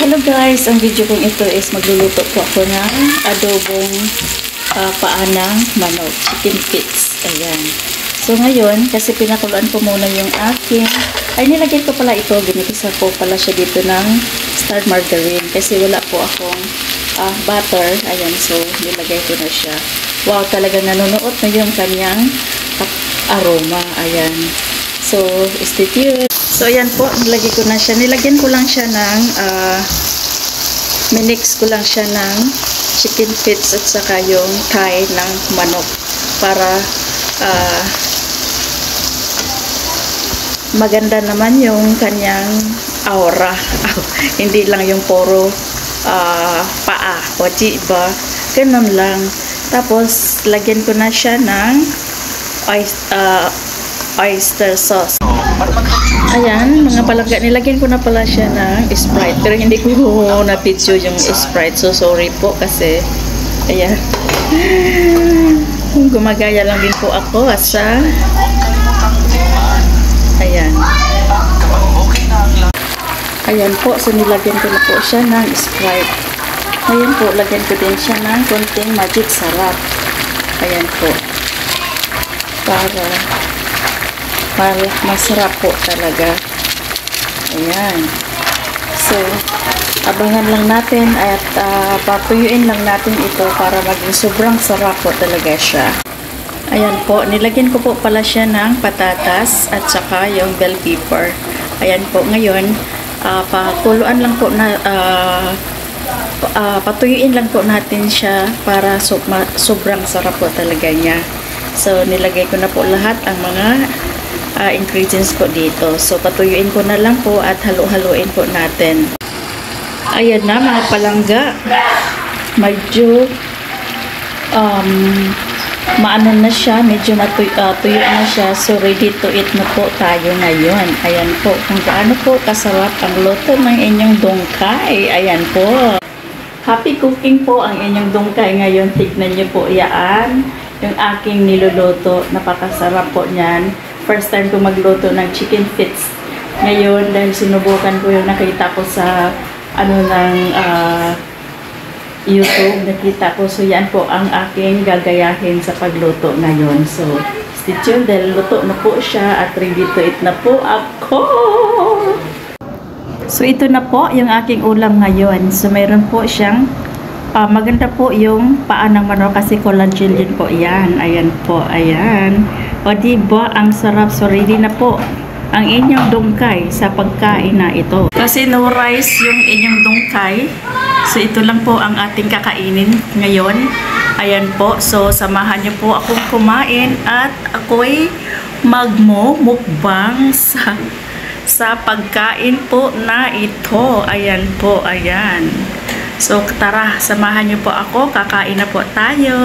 Hello guys, ang video kong ito is magluluto po ako ng adobong paa ng manok, chicken bits. Ayan. So ngayon, kasi pinakuluan ko muna yung aking, nilagyan ko pala ito, ginigisa ko pala siya dito ng star margarine kasi wala po akong butter. Ayan, so nilagay ko na siya. Wow, talaga nanonood na yung kanyang aroma. Ayan. So, stay tuned. So, ayan po, nilagyan ko na siya. Nilagyan ko lang siya ng, minix ko lang siya ng chicken bits at saka yung thigh ng manok para maganda naman yung kanyang aura. Hindi lang yung puro paa o diba? Ganun lang. Tapos, lagyan ko na siya ng oyster sauce. Ayan, mga palangga, nilagyan ko na pala siya ng Sprite. Pero hindi ko na-video yung Sprite. So, sorry po kasi, ayan. Gumagaya lang din po ako sa, ayan. Ayan po, so nilagyan ko na po siya ng Sprite. Ayan po, lagyan ko din siya ng konting magic sarap. Ayan po. Para masarap po talaga. Ayan. So, abangan lang natin at papuyuin lang natin ito para maging sobrang sarap po talaga siya. Ayan po, nilagyan ko po pala siya ng patatas at saka yung bell pepper. Ayan po, ngayon, pakuluan lang po na, patuyuin lang po natin siya para sobrang sarap po talaga niya. So, nilagay ko na po lahat ang mga ingredients po dito. So, patuyuin ko na lang po at halo-haloin po natin. Ayan na mga palangga. Medyo maano na siya. Medyo tuyo na siya. So, ready to eat na po tayo ngayon. Ayan po. Kung gaano po kasarap ang luto ng inyong dungkay. Ayan po. Happy cooking po ang inyong dungkay ngayon. Tignan niyo po yan. Yung aking niluluto. Napakasarap po niyan. First time ko magluto ng chicken bits. Ngayon, dahil sinubukan ko yung nakita ko sa YouTube, nakita ko. So, yan po ang aking gagayahin sa pagluto ngayon. So, stay tuned dahil luto na po siya at ready to eat na po ako. So, ito na po yung aking ulam ngayon. So, mayroon po siyang maganda po yung paa ng manok kasi collagen din po yan. Ayan po, ayan. O diba, ang sarap. So ready na po ang inyong dungkay sa pagkain na ito. Kasi no rice yung inyong dungkay. So ito lang po ang ating kakainin ngayon. Ayan po. So samahan niyo po akong kumain at ako'y magmumukbang sa pagkain po na ito. Ayan po, ayan. So, tara, samahan niyo po ako. Kakain na po tayo.